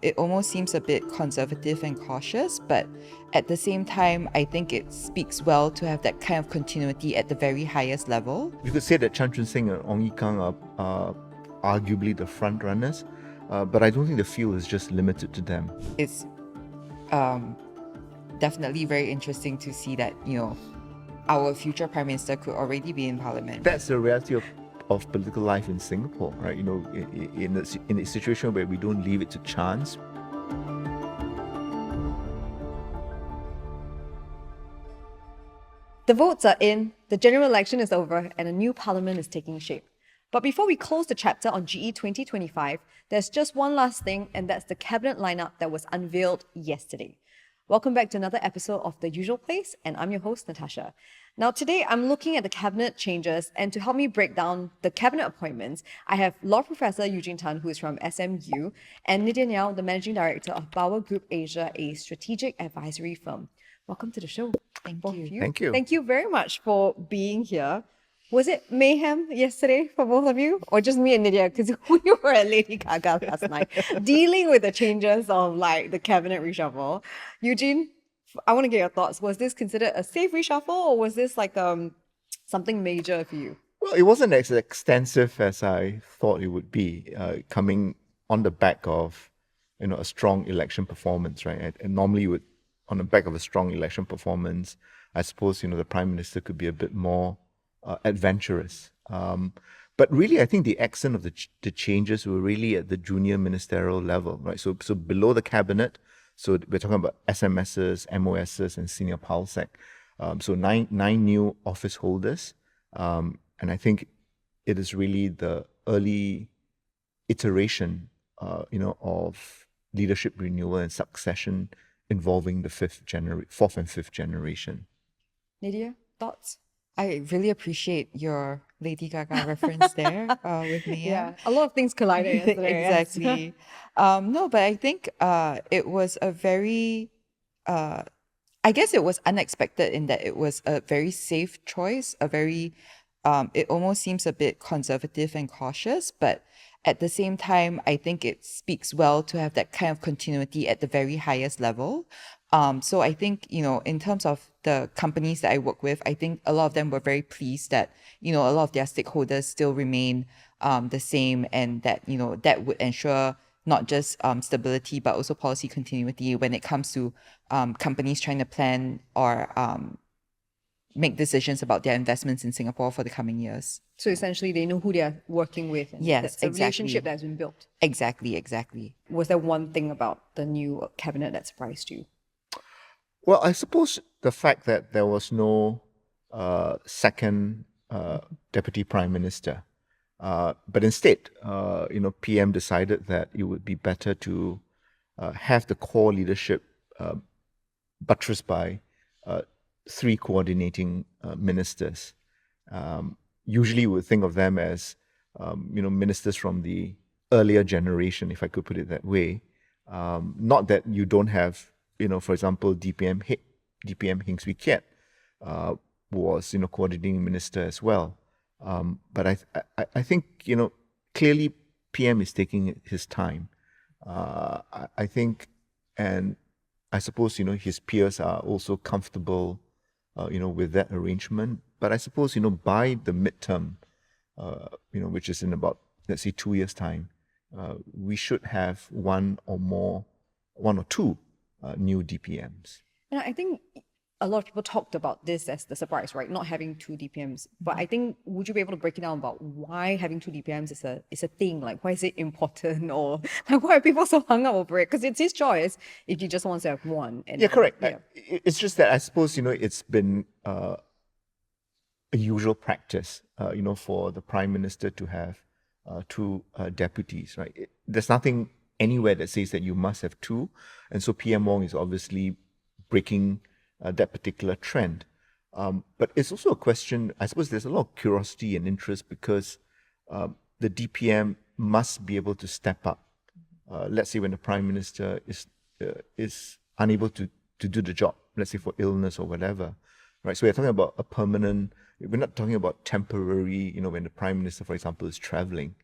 It almost seems a bit conservative and cautious, but at the same time, I think it speaks well to have that kind of continuity at the very highest level. You could say that Chan Sing and Ong Yi Kang are arguably the front runners, but I don't think the field is just limited to them. It's definitely very interesting to see that, our future Prime Minister could already be in Parliament. That's the reality of political life in Singapore, right? In a situation where we don't leave it to chance. The votes are in, the general election is over, and a new parliament is taking shape. But before we close the chapter on GE 2025, there's just one last thing, and that's the cabinet lineup that was unveiled yesterday. Welcome back to another episode of The Usual Place, and I'm your host, Natasha. Now, today I'm looking at the cabinet changes, and to help me break down the cabinet appointments, I have Law Professor Eugene Tan, who is from SMU, and Nydia, the Managing Director of BowerGroupAsia, a strategic advisory firm. Welcome to the show. Thank you. Thank you. Thank you very much for being here. Was it mayhem yesterday for both of you? Or just me and Nydia? Because we were at Lady Gaga last night, dealing with the changes of the cabinet reshuffle. Eugene, I want to get your thoughts. Was this considered a safe reshuffle, or was this something major for you? Well, it wasn't as extensive as I thought it would be, coming on the back of a strong election performance, right? And normally you would, on the back of a strong election performance, I suppose the Prime Minister could be a bit more adventurous. But really, I think the accent of the changes were really at the junior ministerial level, right? So below the cabinet, so we're talking about SMSs, MOSs, and senior PALSEC. So nine new office holders. And I think it is really the early iteration, of leadership renewal and succession involving the fourth and fifth generation. Nydia, thoughts? I really appreciate your Lady Gaga reference there with me. Yeah, a lot of things collided yesterday. Exactly. No, but I think it was a very, I guess it was unexpected in that it was a very safe choice, it almost seems a bit conservative and cautious, but at the same time, I think it speaks well to have that kind of continuity at the very highest level. So I think, in terms of the companies that I work with, I think a lot of them were very pleased that, a lot of their stakeholders still remain the same, and that, that would ensure not just stability, but also policy continuity when it comes to companies trying to plan or make decisions about their investments in Singapore for the coming years. So essentially, they know who they are working with. And yes, that's the exactly. relationship that's been built. Exactly. Was there one thing about the new cabinet that surprised you? Well, I suppose the fact that there was no second deputy prime minister, but instead, PM decided that it would be better to have the core leadership buttressed by three coordinating ministers. Usually, we would think of them as ministers from the earlier generation, if I could put it that way. Not that you don't have, for example, DPM Heng Swee Keat was coordinating minister as well. But I think clearly PM is taking his time. I think, and I suppose his peers are also comfortable with that arrangement. But I suppose by the midterm, which is in about, let's say, 2 years' time, we should have one or two new DPMs. And I think a lot of people talked about this as the surprise, right? Not having two DPMs. But I think, would you be able to break it down about why having two DPMs is a thing? Like, why is it important? Or why are people so hung up over it? Because it's his choice if he just wants to have one. And, yeah, correct. Yeah. It's just that I suppose, it's been a usual practice, for the Prime Minister to have two deputies, right? There's nothing anywhere that says that you must have two. And so PM Wong is obviously breaking that particular trend. But it's also a question, I suppose there's a lot of curiosity and interest because the DPM must be able to step up. Let's say when the Prime Minister is unable to do the job, let's say for illness or whatever, right? So we're talking about a permanent, we're not talking about temporary, when the Prime Minister, for example, is traveling,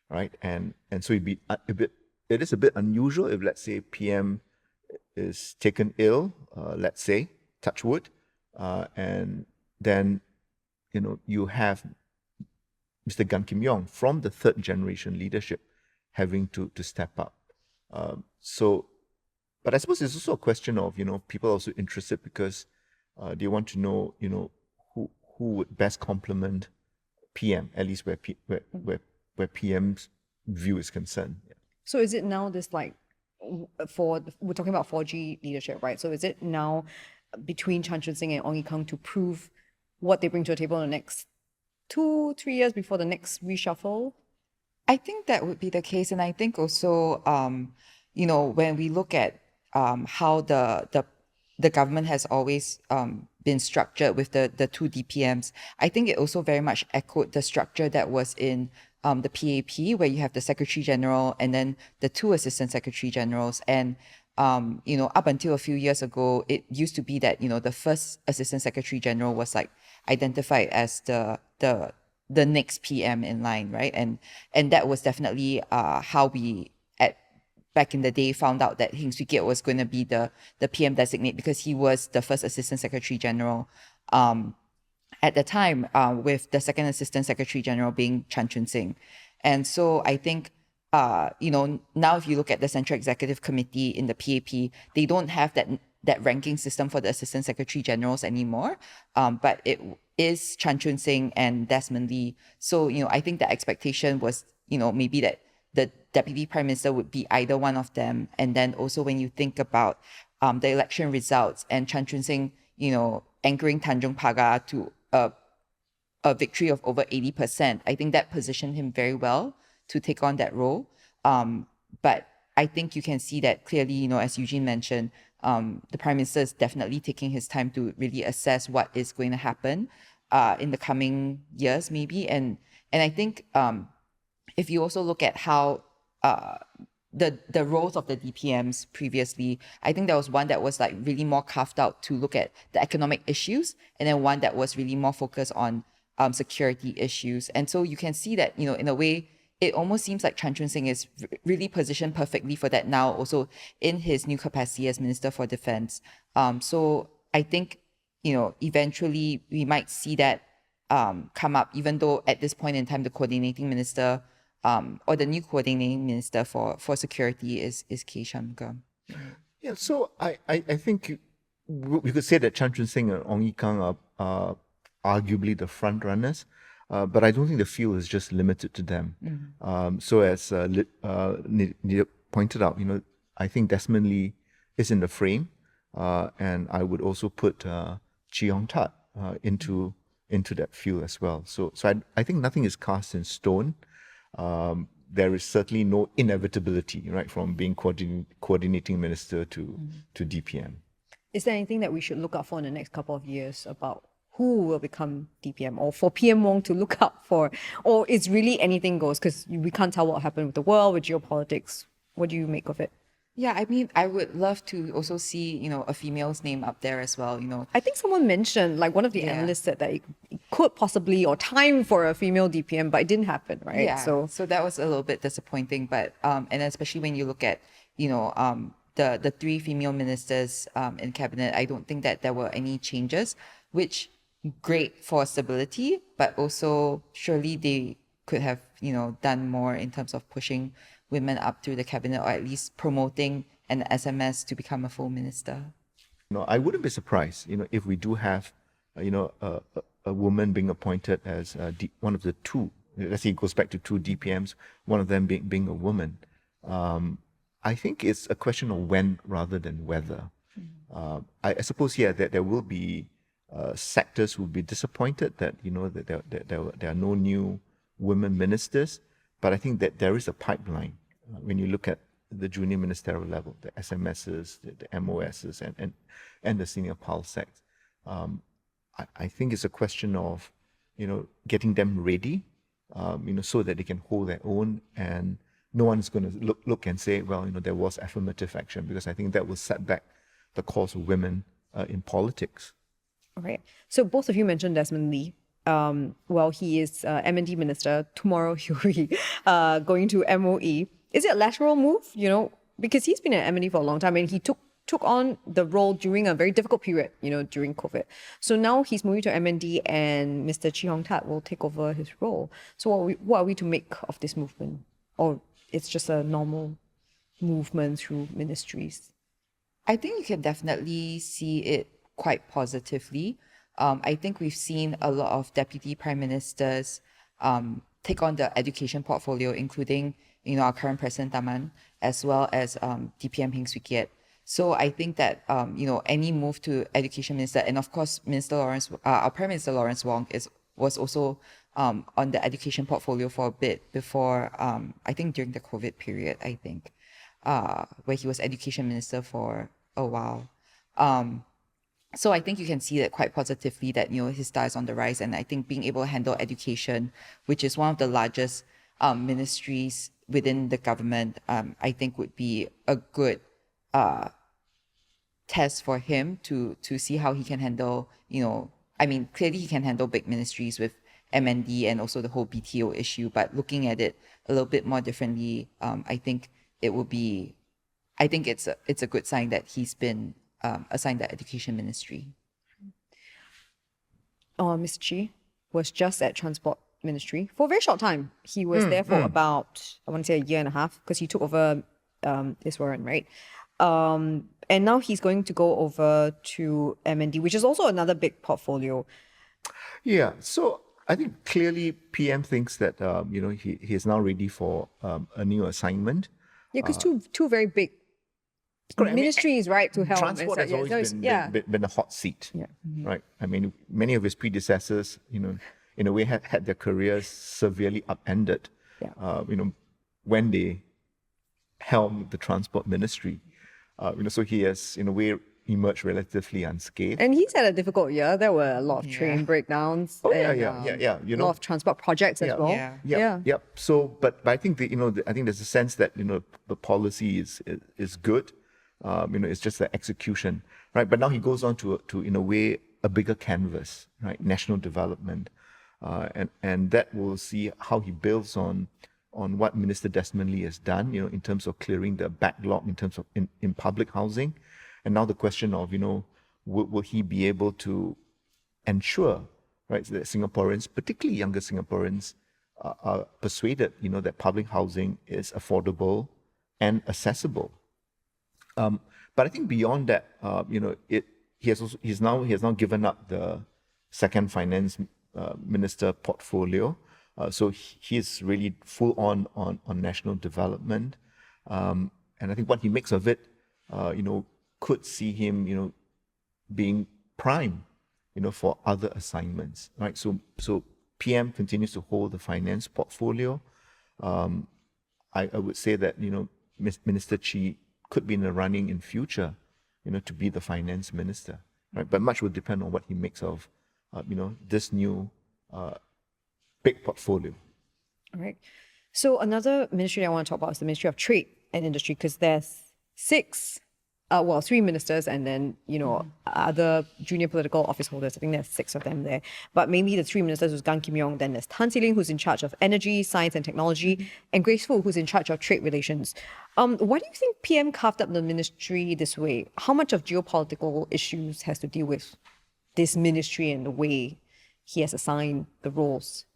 right? And so it'd be a bit it is a bit unusual if, let's say, PM is taken ill, let's say, touch wood, and then, you have Mr. Gan Kim Yong from the third generation leadership having to step up. But I suppose it's also a question of, people are also interested because they want to know, who would best complement PM, at least where PM's view is concerned. Yeah. So is it now this we're talking about 4G leadership, right? So is it now between Chan Chun Sing and Ong Ye Kung to prove what they bring to the table in the next 2-3 years before the next reshuffle? I think that would be the case, and I think also, when we look at how the government has always been structured with the two DPMs, I think it also very much echoed the structure that was in the PAP, where you have the Secretary General and then the two Assistant Secretary Generals. And up until a few years ago, it used to be that the first Assistant Secretary General was like identified as the next PM in line, right? And that was definitely how we back in the day found out that Heng Swee Keat was going to be the PM designate, because he was the first Assistant Secretary General at the time, with the second Assistant Secretary General being Chan Chun Sing. And so I think, now if you look at the Central Executive Committee in the PAP, they don't have that ranking system for the Assistant Secretary Generals anymore, but it is Chan Chun Sing and Desmond Lee. So, I think the expectation was, maybe that the Deputy Prime Minister would be either one of them. And then also when you think about the election results and Chan Chun Sing, anchoring Tanjung Pagar to a victory of over 80%, I think that positioned him very well to take on that role. But I think you can see that clearly, as Eugene mentioned, the Prime Minister is definitely taking his time to really assess what is going to happen in the coming years, maybe. And I think if you also look at how the roles of the DPMs previously, I think there was one that was like really more carved out to look at the economic issues, and then one that was really more focused on security issues. And so you can see that, in a way, it almost seems like Chan Chun Sing is really positioned perfectly for that now, also in his new capacity as Minister for Defense. So I think, eventually we might see that come up, even though at this point in time, the coordinating minister or the new coordinating minister for security is K. Shanmugam. Yeah, so I think we could say that Chan Chun Sing and Ong Ye Kung are arguably the front runners, but I don't think the field is just limited to them. Mm-hmm. So as Nydia pointed out, I think Desmond Lee is in the frame, and I would also put Chee Hong Tat into that field as well. So I think nothing is cast in stone. There is certainly no inevitability, right, from being coordinating minister to DPM. Is there anything that we should look out for in the next couple of years about who will become DPM, or for PM Wong to look out for? Or is really anything goes, because we can't tell what happened with the world, with geopolitics? What do you make of it? Yeah, I mean, I would love to also see, a female's name up there as well, I think someone mentioned, like one of the analysts said that it could possibly, or time for a female DPM, but it didn't happen, right? Yeah, so that was a little bit disappointing, but, and especially when you look at, the three female ministers in cabinet, I don't think that there were any changes, which great for stability, but also surely they could have, done more in terms of pushing women up through the cabinet, or at least promoting an SMS to become a full minister. I wouldn't be surprised, if we do have, a woman being appointed as one of the two. Let's say it goes back to two DPMs, one of them being a woman. I think it's a question of when rather than whether. I suppose, that there will be sectors who will be disappointed that that there are no new women ministers, but I think that there is a pipeline when you look at the junior ministerial level, the SMSs, the MOSs, and the senior PALSECs. I think it's a question of getting them ready, so that they can hold their own, and no one's going to look and say, well, there was affirmative action, because I think that will set back the cause of women in politics. All right. So both of you mentioned Desmond Lee. Well, he is M&D minister. Tomorrow he'll be going to MOE. is it a lateral move? You know, because he's been at M&E for a long time and he took on the role during a very difficult period, you know, during COVID. So now he's moving to M&D and Mr. Chee Hong Tat will take over his role. So what are we to make of this movement? Or it's just a normal movement through ministries? I think you can definitely see it quite positively. I think we've seen a lot of deputy prime ministers take on the education portfolio, including, you know, our current president Taman, as well as DPM Heng Swee Keat. So I think that you know, any move to education minister, and of course our Prime Minister Lawrence Wong was also on the education portfolio for a bit before I think during the COVID period, I think, where he was education minister for a while. So I think you can see that quite positively that, you know, his star is on the rise, and I think being able to handle education, which is one of the largest ministries within the government, I think would be a good test for him to see how he can handle, you know, I mean, clearly he can handle big ministries with MND and also the whole BTO issue, but looking at it a little bit more differently, I think it's a good sign that he's been assigned the education ministry. Mr. Chee was just at Transport Ministry for a very short time. He was there for about, I want to say, a year and a half, because he took over Iswaran, right? And now he's going to go over to MND, which is also another big portfolio. Yeah, so I think clearly PM thinks that you know, he is now ready for a new assignment. Yeah, because two very big ministries, right, to help. Transport has always been a hot seat, right? I mean, many of his predecessors, you know, in a way had their careers severely upended, you know, when they helmed the transport ministry. You know, so he has, in a way, emerged relatively unscathed. And he's had a difficult year. There were a lot of train breakdowns. Oh, and, you know, a lot of transport projects as well. Yeah. So, but I think I think there's a sense that, you know, the policy is good. You know, it's just the execution, right? But now he goes on to in a way a bigger canvas, right? National development, and that will see how he builds on what Minister Desmond Lee has done, you know, in terms of clearing the backlog in terms of in public housing, and now the question of, you know, will he be able to ensure, right, that Singaporeans, particularly younger Singaporeans, are persuaded, you know, that public housing is affordable and accessible. But I think beyond that, you know, he has now given up the second finance minister portfolio, so he is really full on national development, and I think what he makes of it, you know, could see him, you know, being prime, you know, for other assignments, right? So PM continues to hold the finance portfolio. I would say that, you know, Minister Chee could be in the running in future, you know, to be the finance minister, right? But much will depend on what he makes of, you know, this new big portfolio. All right. So another ministry I want to talk about is the Ministry of Trade and Industry, because there's three ministers and then, you know, other junior political office holders. I think there's 6 of them there. But mainly the 3 ministers was Ng Chee Meng, then there's Tan See Leng, who's in charge of energy, science and technology, and Grace Fu, who's in charge of trade relations. Why do you think PM carved up the ministry this way? How much of geopolitical issues has to deal with this ministry and the way he has assigned the roles?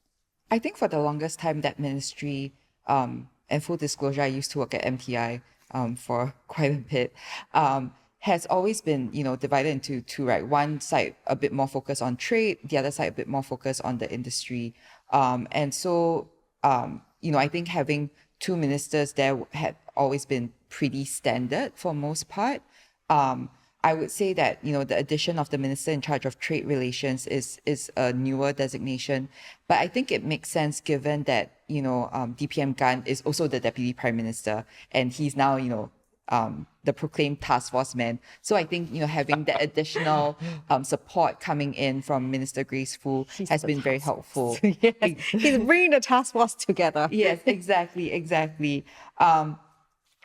I think for the longest time, that ministry, and full disclosure, I used to work at MTI for quite a bit, has always been, you know, divided into two, right? One side a bit more focused on trade, the other side a bit more focused on the industry. And so, you know, I think having 2 ministers there had always been pretty standard for most part. I would say that, you know, the addition of the minister in charge of trade relations is a newer designation, but I think it makes sense given that, you know, DPM Gan is also the deputy prime minister, and he's now, you know, the proclaimed task force man. So I think, you know, having that additional support coming in from Minister Grace Fu has been very helpful. Yes. He's bringing the task force together. Yes, exactly.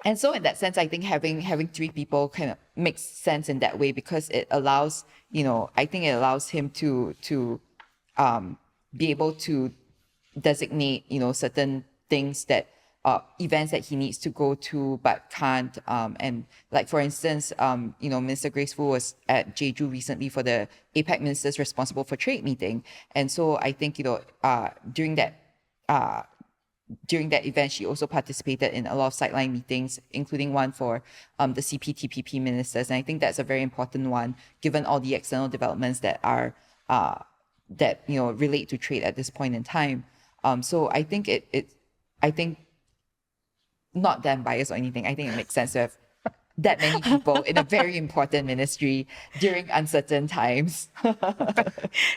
And so in that sense, I think having 3 people kind of makes sense in that way, because it allows, you know, I think it allows him to be able to designate, you know, certain things that events that he needs to go to but can't. And like, for instance, Minister Grace Fu was at Jeju recently for the APEC ministers responsible for trade meeting. And so I think, during that event, she also participated in a lot of sideline meetings, including one for the CPTPP ministers. And I think that's a very important one, given all the external developments that are relate to trade at this point in time. So I think I think, not that I'm biased or anything, I think it makes sense to have that many people in a very important ministry during uncertain times.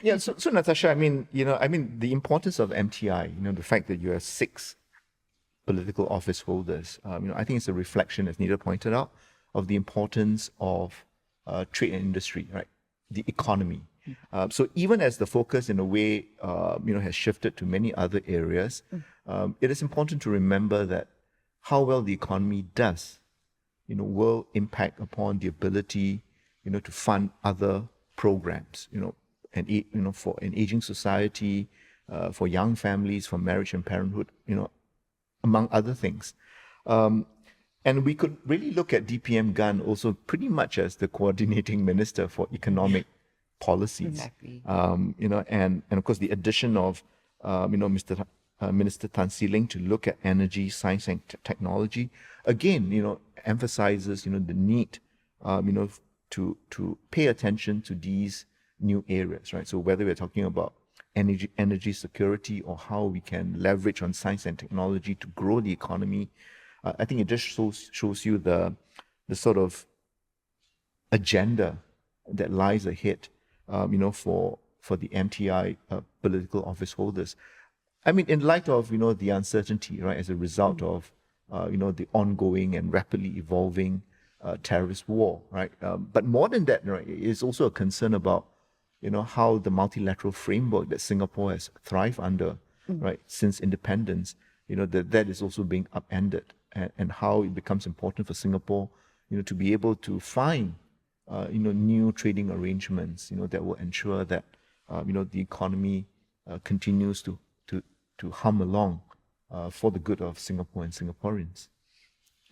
Yeah, so Natasha, the importance of MTI, the fact that you have 6 political office holders, I think it's a reflection, as Nydia pointed out, of the importance of trade and industry, right? The economy. So even as the focus in a way, has shifted to many other areas, it is important to remember that how well the economy does, will impact upon the ability, to fund other programs, for an aging society, for young families, for marriage and parenthood, among other things. And we could really look at DPM Gun also pretty much as the coordinating minister for economic policies. Exactly. And of course the addition of, Minister Tan Ling to look at energy, science and technology, again, emphasizes, the need, to pay attention to these new areas, right? So whether we're talking about energy security or how we can leverage on science and technology to grow the economy, I think it just shows you the sort of agenda that lies ahead, for the MTI political office holders. In light of, the uncertainty, right, as a result of, the ongoing and rapidly evolving terrorist war, right? But more than that, right, it's also a concern about, how the multilateral framework that Singapore has thrived under, right, since independence, that is also being upended, and how it becomes important for Singapore, to be able to find, new trading arrangements, that will ensure that, the economy continues to hum along for the good of Singapore and Singaporeans.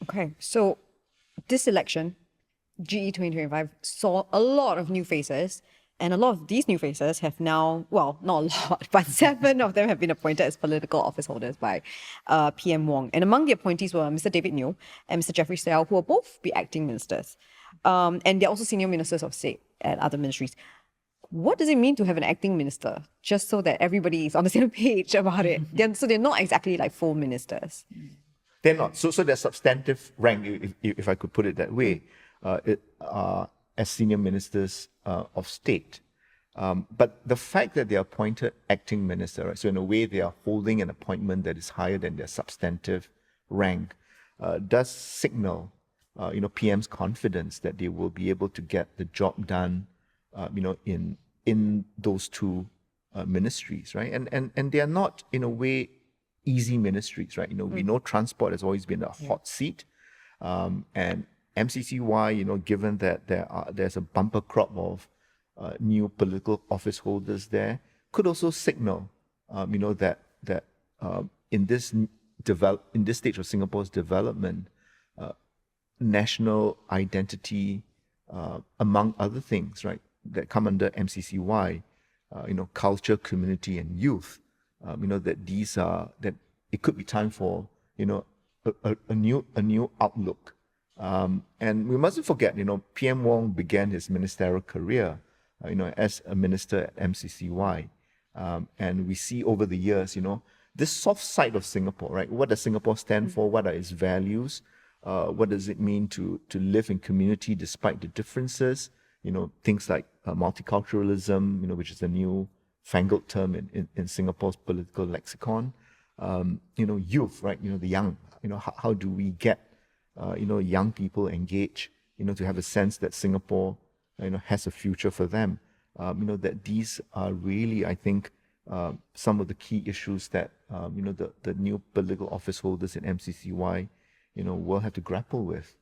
Okay, so this election, GE 2025, saw a lot of new faces, and a lot of these new faces have now, well, not a lot, but 7 of them have been appointed as political office holders by PM Wong. And among the appointees were Mr David Ng and Mr Jeffrey Sell, who will both be acting ministers. And they're also senior ministers of state at other ministries. What does it mean to have an acting minister? Just so that everybody is on the same page about it. So they're not exactly like full ministers. They're not. So their substantive rank, if I could put it that way, as senior ministers of state. But the fact that they are appointed acting minister, right, so in a way they are holding an appointment that is higher than their substantive rank, does signal, PM's confidence that they will be able to get the job done, in those 2 ministries, right? And they are not, in a way, easy ministries, right? We know transport has always been a hot seat, and MCCY, given that there's a bumper crop of new political office holders there, could also signal, that in this stage of Singapore's development, national identity, among other things, right, that come under MCCY, culture, community, and youth, that these are, that it could be time for, a new outlook. And we mustn't forget, PM Wong began his ministerial career, as a minister at MCCY. And we see over the years, this soft side of Singapore, right? What does Singapore stand for? What are its values? What does it mean to live in community despite the differences? Things like multiculturalism, which is a new fangled term in Singapore's political lexicon. Youth, right? The young. How do we get, young people engaged? To have a sense that Singapore, has a future for them. That these are really, I think, some of the key issues that the new political office holders in MCCY, will have to grapple with.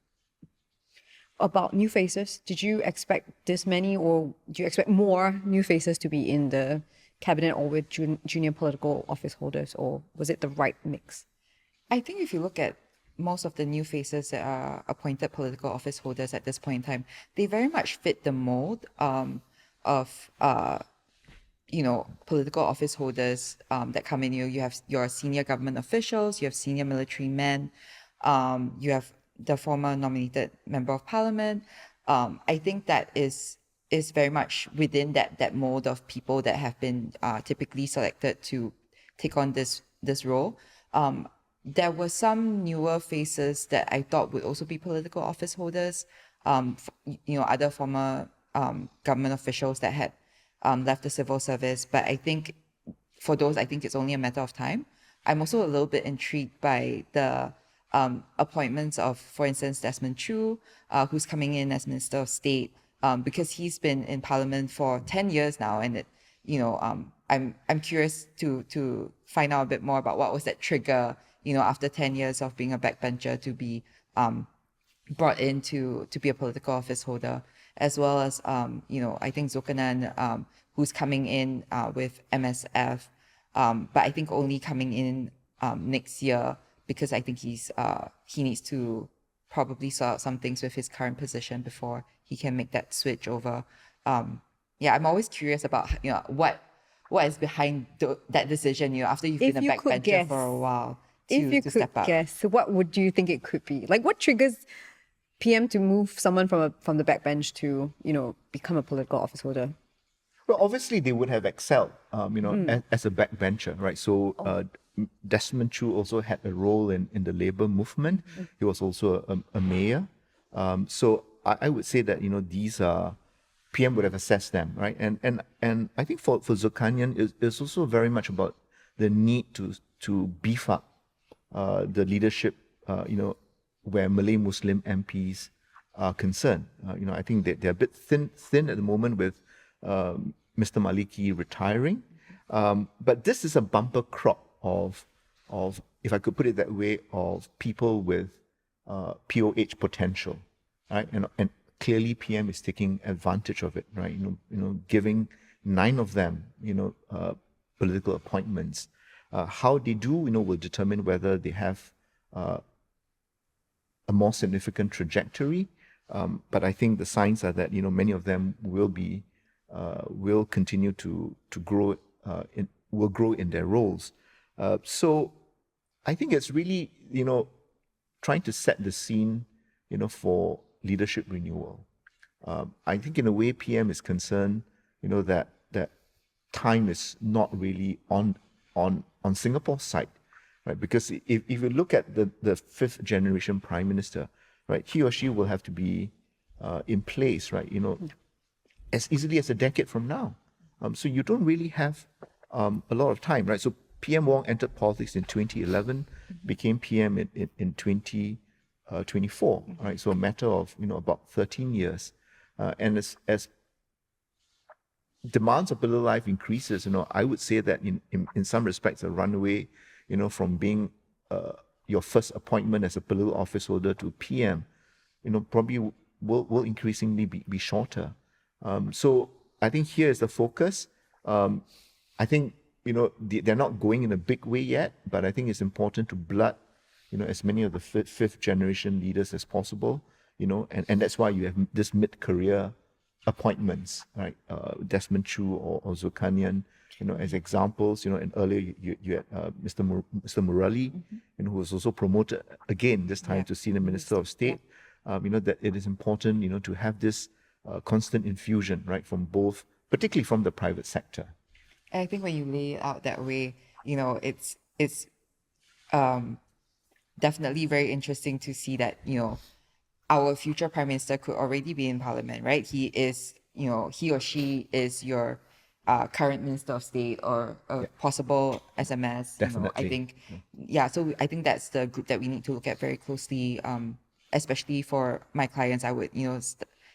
About new faces, did you expect this many, or do you expect more new faces to be in the cabinet or with junior political office holders, or was it the right mix? I think if you look at most of the new faces that are appointed political office holders at this point in time, they very much fit the mold of political office holders that come in. You have your senior government officials, you have senior military men, you have the former nominated member of parliament. I think that is very much within that mold of people that have been typically selected to take on this role. There were some newer faces that I thought would also be political office holders. Other former government officials that had left the civil service. But I think for those, I think it's only a matter of time. I'm also a little bit intrigued by the appointments of, for instance, Desmond Chu, who's coming in as Minister of State, because he's been in Parliament for 10 years now, and I'm curious to find out a bit more about what was that trigger, after 10 years of being a backbencher to be brought in to be a political office holder, as well as I think Zulkarnain, who's coming in with MSF, but I think only coming in next year, because I think he needs to probably sort out some things with his current position before he can make that switch over. I'm always curious about what is behind that decision. After you've been a backbencher for a while, to step up. Guess, what would you think it could be? Like, what triggers PM to move someone from the backbench to become a political office holder? Well, obviously they would have excelled, as a backbencher, right? So Desmond Chu also had a role in the labor movement. He was also a mayor. So I would say that these are PM would have assessed them, right? And I think for Zulkarnain, it's also very much about the need to beef up the leadership, where Malay Muslim MPs are concerned. I think that they're a bit thin at the moment with Mr. Maliki retiring. But this is a bumper crop of, if I could put it that way, of people with POH potential, right? And clearly PM is taking advantage of it, right? Giving 9 of them, political appointments. How they do, will determine whether they have a more significant trajectory. But I think the signs are that, many of them will continue to grow, will grow in their roles. So I think it's really, trying to set the scene, for leadership renewal. I think in a way PM is concerned, that time is not really on Singapore's side, right? Because if you look at the 5th generation prime minister, right, he or she will have to be in place, right, as easily as a decade from now. So you don't really have a lot of time, right? So PM Wong entered politics in 2011, became PM in 2024, right? So a matter of about 13 years, and as demands of political life increases, I would say that in some respects, a runaway, from being your first appointment as a political office holder to PM, probably will increasingly be shorter. So I think here is the focus. I think, they're not going in a big way yet, but I think it's important to blood, as many of the 5th generation leaders as possible, and that's why you have this mid-career appointments, right? Desmond Chu or Zulkarnain, as examples, and earlier you had Mr. Murali, who was also promoted again, this time to Senior Minister of State. That it is important, to have this constant infusion, right, from both, particularly from the private sector. I think when you lay it out that way, it's definitely very interesting to see that, our future prime minister could already be in parliament, right? He is, he or she is your current minister of state or a possible SMS. Definitely. I think, so I think that's the group that we need to look at very closely, especially for my clients. I would,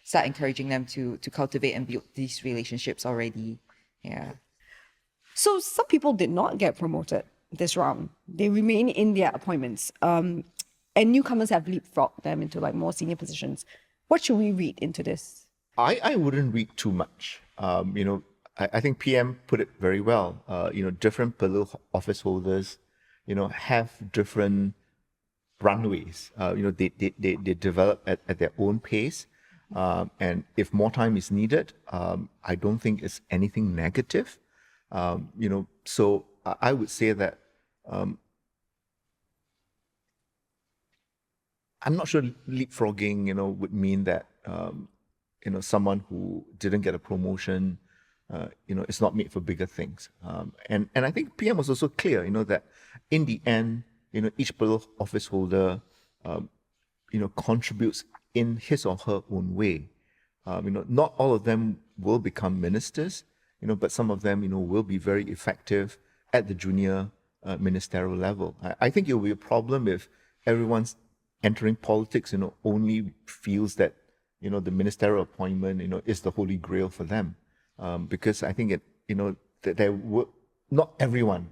start encouraging them to cultivate and build these relationships already. Yeah. So some people did not get promoted this round. They remain in their appointments. And newcomers have leapfrogged them into more senior positions. What should we read into this? I wouldn't read too much. I think PM put it very well. Different political office holders, have different runways. They develop at their own pace. And if more time is needed, I don't think it's anything negative. So I would say that I'm not sure leapfrogging, would mean that, someone who didn't get a promotion, is not made for bigger things. And I think PM was also clear, that in the end, each political office holder, contributes in his or her own way. Not all of them will become ministers, but some of them, will be very effective at the junior ministerial level. I think it will be a problem if everyone's entering politics, only feels that, the ministerial appointment, is the holy grail for them. Because I think that there will, not everyone,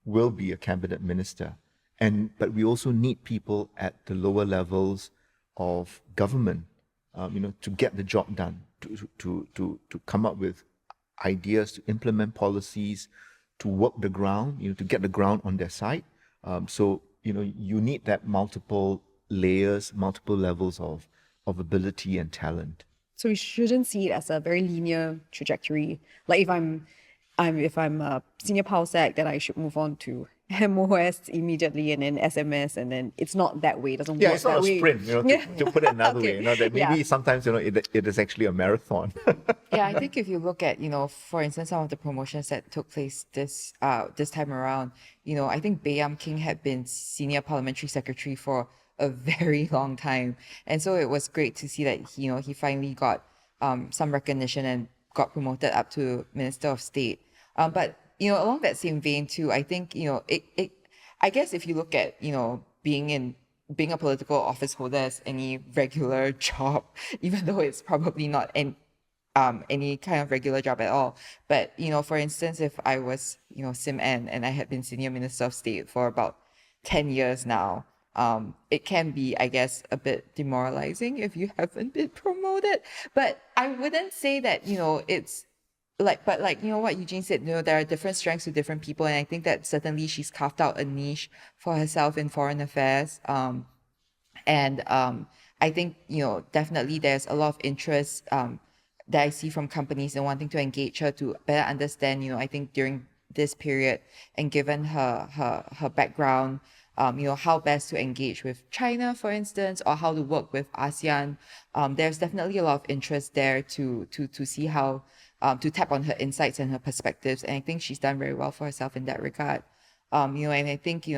will be a cabinet minister. But we also need people at the lower levels of government, to get the job done, to come up with ideas, to implement policies, to work the ground, to get the ground on their side. So you need that multiple layers, multiple levels of ability and talent. So we shouldn't see it as a very linear trajectory. Like if I'm a senior PowSec, then I should move on to MOS immediately, and then SMS, and then it's not that way. It doesn't work it's not that a way. sprint, to put it another Okay. way, that maybe Yeah. sometimes, it is actually a marathon. Yeah, I think if you look at, for instance, some of the promotions that took place this time around, I think Bayam King had been senior parliamentary secretary for a very long time. And so it was great to see that, he finally got some recognition and got promoted up to Minister of State. But, along that same vein too, I think, I guess if you look at, being a political office holder as any regular job, even though it's probably not any kind of regular job at all. But, for instance, if I was, Sim N and I had been Senior Minister of State for about 10 years now, it can be, I guess, a bit demoralizing if you haven't been promoted. But I wouldn't say that, it's but what Eugene said, there are different strengths to different people. And I think that certainly she's carved out a niche for herself in foreign affairs. I think, definitely there's a lot of interest that I see from companies in wanting to engage her to better understand, I think during this period, and given her background, how best to engage with China, for instance, or how to work with ASEAN. There's definitely a lot of interest there to see how, to tap on her insights and her perspectives. And I think she's done very well for herself in that regard. And I think,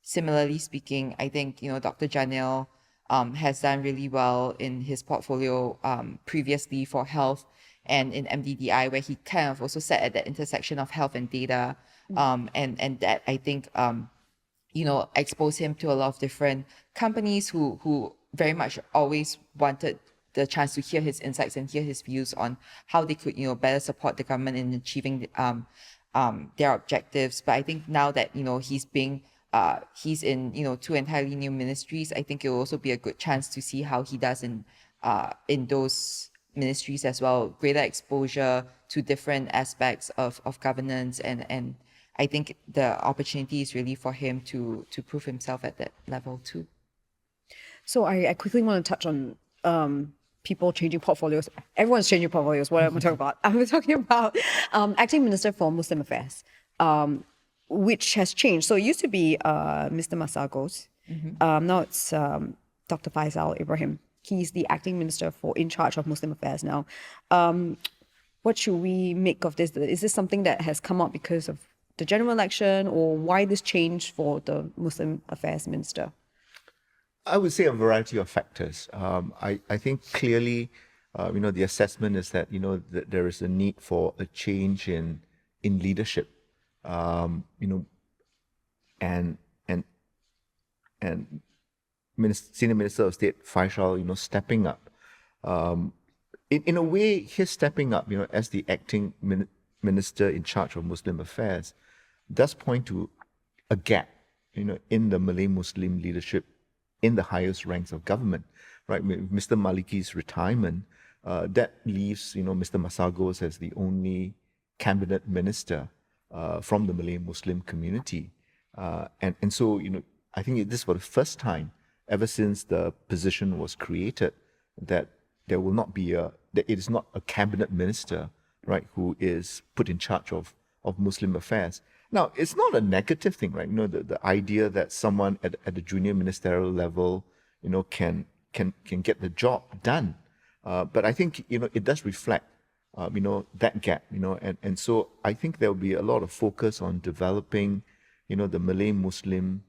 similarly speaking, I think, Dr. Janil has done really well in his portfolio previously for health and in MDDI, where he kind of also sat at the intersection of health and data. And that, I think, exposed him to a lot of different companies who very much always wanted the chance to hear his insights and hear his views on how they could, better support the government in achieving their objectives. But I think now that, he's in, two entirely new ministries, I think it will also be a good chance to see how he does in those ministries as well. Greater exposure to different aspects of governance, and I think the opportunity is really for him to prove himself at that level too. So I quickly want to touch on people changing portfolios. Everyone's changing portfolios. What am I talking about? I'm talking about acting minister for Muslim affairs, which has changed. So it used to be Mr. Masagos. Now it's Dr. Faishal Ibrahim. He's the acting minister in charge of Muslim affairs now. What should we make of this? Is this something that has come up because of the general election, or why this change for the Muslim affairs minister? I would say a variety of factors. I think clearly, the assessment is that, that there is a need for a change in leadership, and Senior Minister of State Faishal, stepping up. In a way, his stepping up, as the acting minister in charge of Muslim affairs, does point to a gap, in the Malay Muslim leadership in the highest ranks of government, right? With Mr. Maliki's retirement, that leaves, Mr. Masagos as the only cabinet minister from the Malay Muslim community. And so, I think this was the first time ever since the position was created that there will not be that it is not a cabinet minister, right, who is put in charge of Muslim affairs. Now, it's not a negative thing, right? The idea that someone at the junior ministerial level, can get the job done. But I think, it does reflect, that gap, and so I think there will be a lot of focus on developing, the Malay Muslim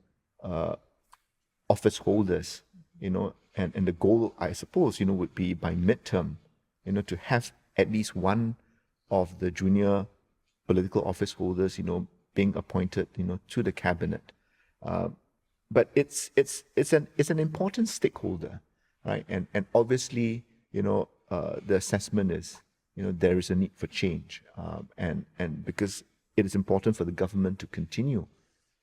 office holders, and the goal, I suppose, would be by midterm, to have at least one of the junior political office holders, being appointed, to the cabinet. But it's an important stakeholder, right? And obviously, the assessment is, there is a need for change, and because it is important for the government to continue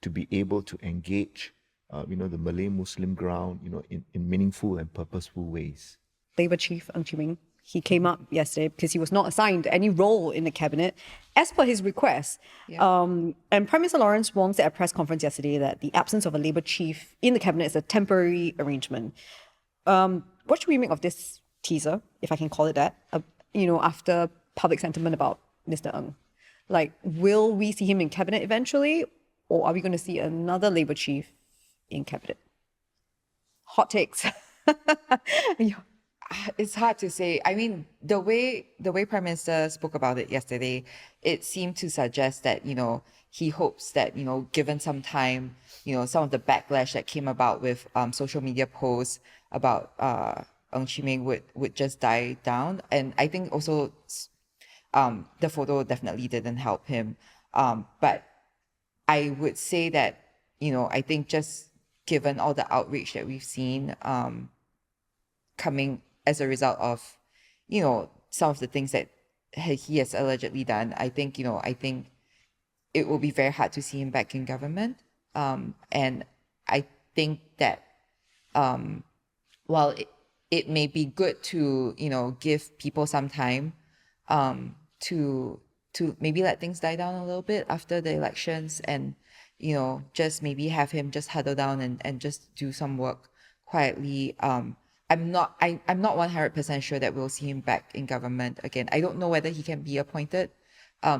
to be able to engage, the Malay Muslim ground, in meaningful and purposeful ways. Labour Chief Ng Chee Meng, he came up yesterday because he was not assigned any role in the cabinet as per his request. Yeah. And Prime Minister Lawrence Wong said at a press conference yesterday that the absence of a Labour chief in the cabinet is a temporary arrangement. What should we make of this teaser, if I can call it that, after public sentiment about Mr. Ng? Like, will we see him in cabinet eventually, or are we going to see another Labour chief in cabinet? Hot takes. It's hard to say. I mean, the way Prime Minister spoke about it yesterday, it seemed to suggest that, he hopes that, given some time, some of the backlash that came about with social media posts about Ng Chee Meng would just die down. And I think also the photo definitely didn't help him. But I would say that, I think just given all the outrage that we've seen coming as a result of, some of the things that he has allegedly done, I think it will be very hard to see him back in government. And I think that while it may be good to, give people some time to maybe let things die down a little bit after the elections and, just maybe have him just huddle down and just do some work quietly. I'm not 100% sure that we'll see him back in government again. I don't know whether he can be appointed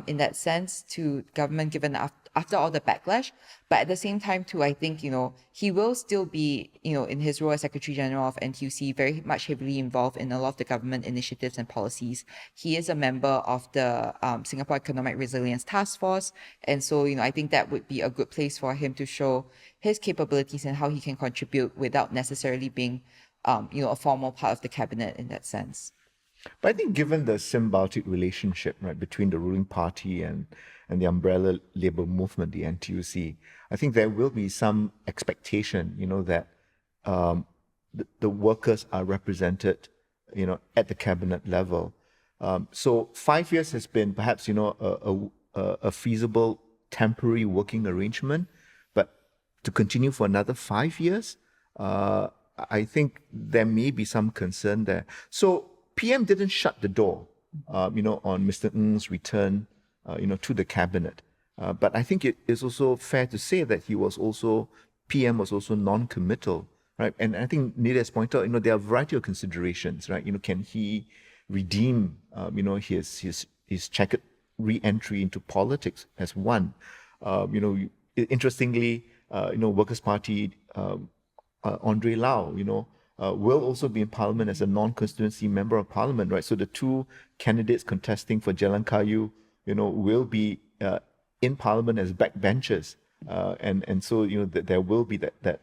in that sense to government given after all the backlash. But at the same time too, I think, he will still be, in his role as Secretary General of NTUC, very much heavily involved in a lot of the government initiatives and policies. He is a member of the Singapore Economic Resilience Task Force. And so, I think that would be a good place for him to show his capabilities and how he can contribute without necessarily being a formal part of the cabinet in that sense. But I think given the symbiotic relationship, right, between the ruling party and the umbrella labour movement, the NTUC, I think there will be some expectation, that the workers are represented, at the cabinet level. So 5 years has been perhaps, a feasible temporary working arrangement, but to continue for another 5 years, I think there may be some concern there. So PM didn't shut the door, on Mr. Ng's return, to the cabinet. But I think it is also fair to say that PM was also non-committal, right? And I think Nydia has pointed out, there are a variety of considerations, right? can he redeem, his checkered re-entry into politics as one? Interestingly, Workers' Party, Andre Lau, will also be in Parliament as a non-constituency member of Parliament, right? So the two candidates contesting for Jalan Kayu, will be in Parliament as backbenchers, and so there will be that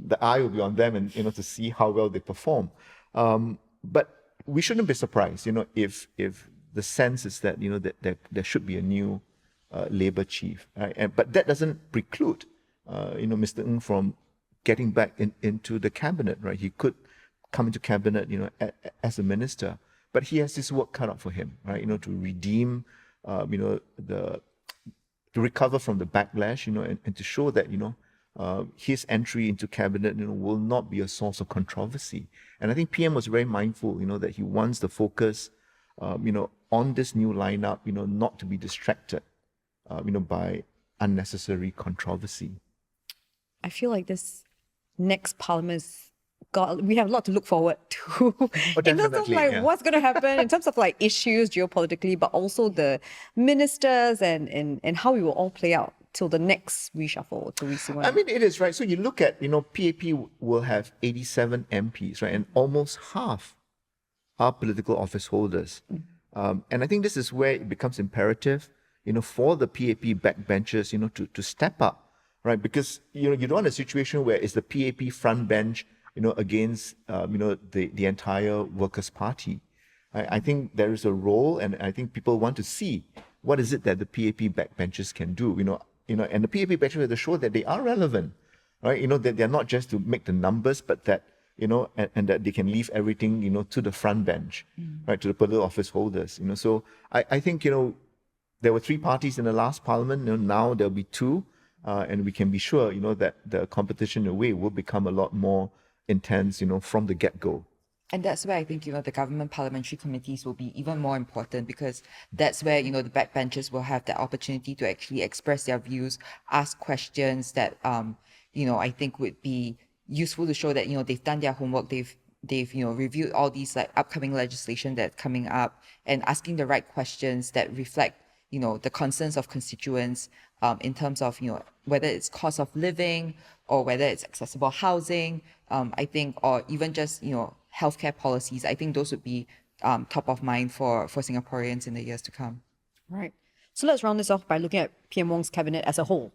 the eye will be on them, and to see how well they perform. But we shouldn't be surprised, if the sense is that that there should be a new Labour chief, right? But that doesn't preclude Mr. Ng from getting back into the cabinet, right? He could come into cabinet, as a minister, but he has this work cut out for him, right? To redeem, to recover from the backlash, and to show that, his entry into cabinet, will not be a source of controversy. And I think PM was very mindful, that he wants the focus, on this new lineup, not to be distracted, by unnecessary controversy. I feel like this next parliament we have a lot to look forward to in terms of like what's going to happen in terms of like issues geopolitically, but also the ministers and how it will all play out till the next reshuffle. Till we see one. I mean, it is, right? So you look at, PAP will have 87 MPs, right? And almost half are political office holders. And I think this is where it becomes imperative, for the PAP backbenchers, to step up, right? Because, you don't want a situation where it's the PAP front bench, against, the entire Workers' Party. I think there is a role, and I think people want to see what is it that the PAP backbenchers can do, and the PAP backbenchers have to show that they are relevant, right? That they're not just to make the numbers, but that, and that they can leave everything, to the front bench, right, to the political office holders, So I think, there were 3 parties in the last parliament, now there'll be 2, and we can be sure, that the competition in a way will become a lot more intense, from the get-go. And that's where I think, the government parliamentary committees will be even more important, because that's where, the backbenchers will have the opportunity to actually express their views, ask questions that, I think would be useful to show that, they've done their homework, they've reviewed all these like upcoming legislation that's coming up, and asking the right questions that reflect, the concerns of constituents, in terms of, whether it's cost of living or whether it's accessible housing, I think, or even just, healthcare policies. I think those would be top of mind for Singaporeans in the years to come. Right. So let's round this off by looking at PM Wong's cabinet as a whole.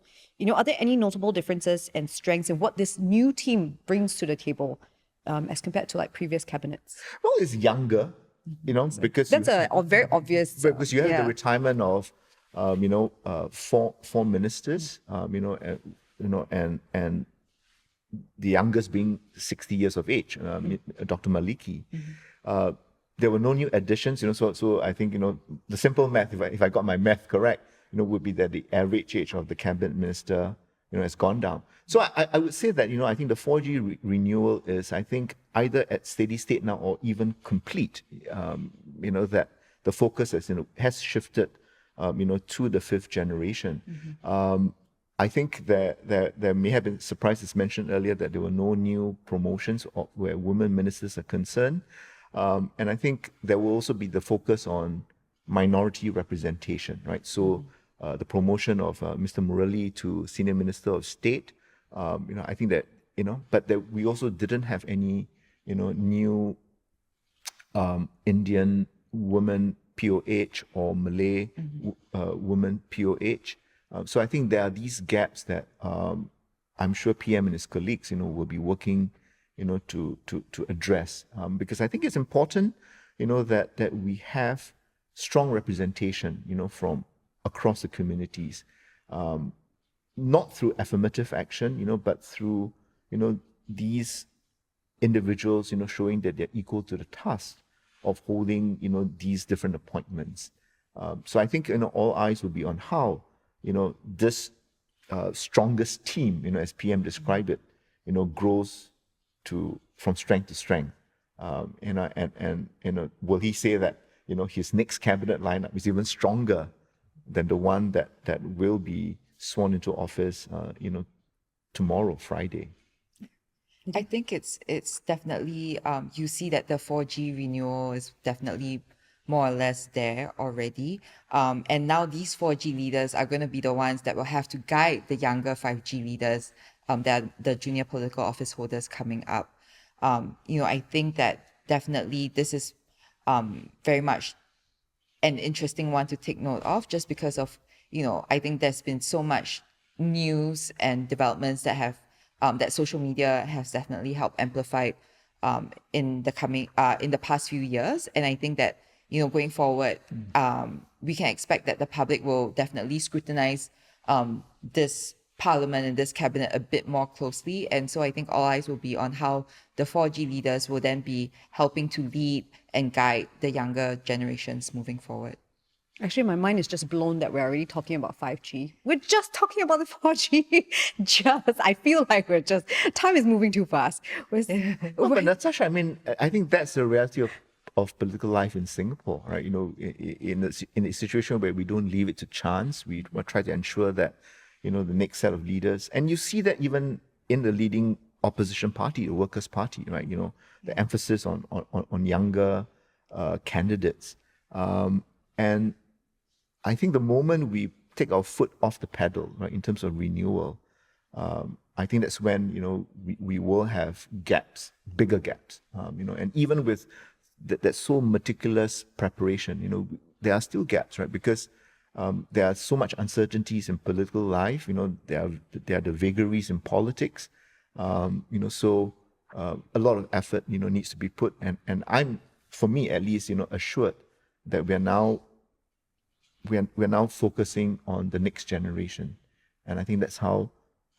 Are there any notable differences and strengths in what this new team brings to the table as compared to like previous cabinets? Well, it's younger, because that's a very obvious. Because you have the retirement of, 4 ministers, and the youngest being 60 years of age, Dr. Maliki. There were no new additions, so I think, the simple math, if I got my math correct, would be that the average age of the cabinet minister, has gone down. So I would say that, I think the 4G renewal is, I think, either at steady state now or even complete, that the focus has shifted, to the 5th generation. I think there may have been surprises mentioned earlier that there were no new promotions where women ministers are concerned. And I think there will also be the focus on minority representation, right? So the promotion of Mr. Murali to Senior Minister of State, I think that, but that we also didn't have any, new Indian woman POH or Malay woman POH. So I think there are these gaps that I'm sure PM and his colleagues, will be working, to address. Because I think it's important, that we have strong representation, from across the communities, not through affirmative action, but through, these individuals, showing that they're equal to the task of holding, these different appointments. So I think, all eyes will be on how, this strongest team, as PM described it, grows from strength to strength. And will he say that, his next cabinet lineup is even stronger than the one that will be sworn into office, tomorrow, Friday? I think it's definitely, you see that the 4G renewal is definitely more or less there already. And now these 4G leaders are going to be the ones that will have to guide the younger 5G leaders, that are the junior political office holders coming up. I think that definitely this is very much an interesting one to take note of, just because of, I think there's been so much news and developments that have that social media has definitely helped amplify in the past few years. And I think that, going forward, we can expect that the public will definitely scrutinize this parliament and this cabinet a bit more closely. And so I think all eyes will be on how the 4G leaders will then be helping to lead and guide the younger generations moving forward. Actually, my mind is just blown that we're already talking about 5G. We're just talking about the 4G. I feel like time is moving too fast. But Natasha, I think that's the reality of political life in Singapore, right? In a situation where we don't leave it to chance, we try to ensure that, the next set of leaders, and you see that even in the leading opposition party, the Workers' Party, right? The emphasis on younger candidates. And I think the moment we take our foot off the pedal, right, in terms of renewal, I think that's when, we will have gaps, bigger gaps, and even with that so meticulous preparation, there are still gaps, right? Because there are so much uncertainties in political life, there are the vagaries in politics, so a lot of effort, needs to be put. And I'm, for me at least, assured that we're now focusing on the next generation. And I think that's how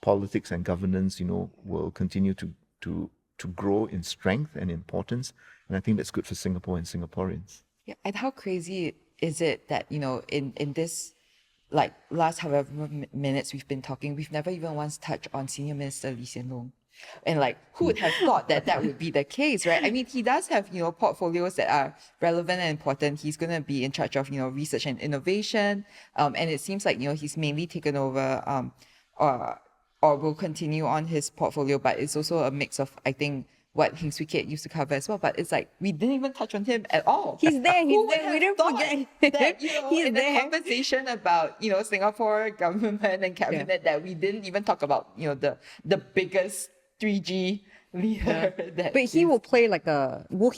politics and governance, will continue to grow in strength and importance. And I think that's good for Singapore and Singaporeans. Yeah, and how crazy is it that, in this, like, last however minutes we've been talking, we've never even once touched on Senior Minister Lee Hsien Loong. And like, who would have thought that would be the case, right? I mean, he does have, portfolios that are relevant and important. He's going to be in charge of, research and innovation. And it seems like, he's mainly taken over or will continue on his portfolio, but it's also a mix of, I think, what Heng Swee Keat used to cover as well. But it's like, we didn't even touch on him at all. He's there, Who he's would there. We have didn't thought forget. that, He's in there. the conversation about, Singapore government and cabinet, that we didn't even talk about, the biggest 3G leader. That But he will play like will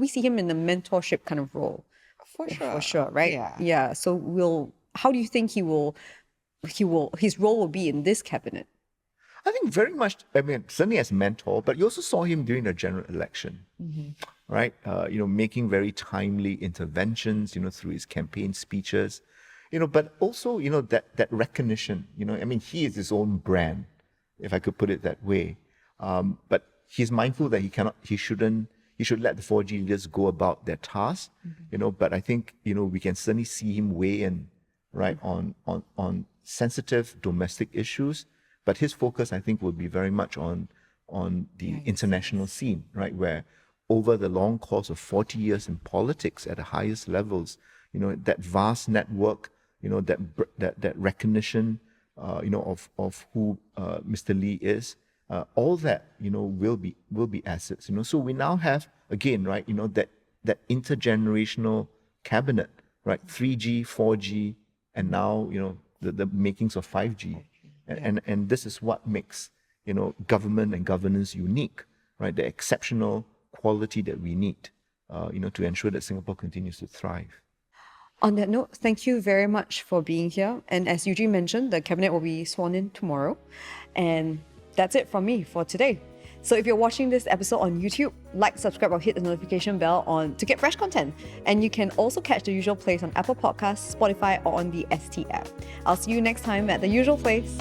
we see him in a mentorship kind of role? For sure. For sure, right? Yeah. Yeah. So how do you think his role will be in this cabinet? I think very much, certainly as mentor, but you also saw him during the general election, right? Making very timely interventions, through his campaign speeches, but also, that recognition, he is his own brand, if I could put it that way. But he's mindful that he should let the 4G leaders go about their tasks, but I think, we can certainly see him weigh in, right, on sensitive domestic issues. But his focus, I think, will be very much on the international scene, right? Where over the long course of 40 years in politics at the highest levels, that vast network, that recognition, of who Mr. Lee is, all that, will be assets. So we now have, again, right, that intergenerational cabinet, right? 3G, 4G, and now, the makings of 5G. And this is what makes, government and governance unique, right? The exceptional quality that we need, to ensure that Singapore continues to thrive. On that note, thank you very much for being here. And as Eugene mentioned, the cabinet will be sworn in tomorrow. And that's it from me for today. So if you're watching this episode on YouTube, like, subscribe, or hit the notification bell to get fresh content. And you can also catch The Usual Place on Apple Podcasts, Spotify, or on the ST app. I'll see you next time at The Usual Place.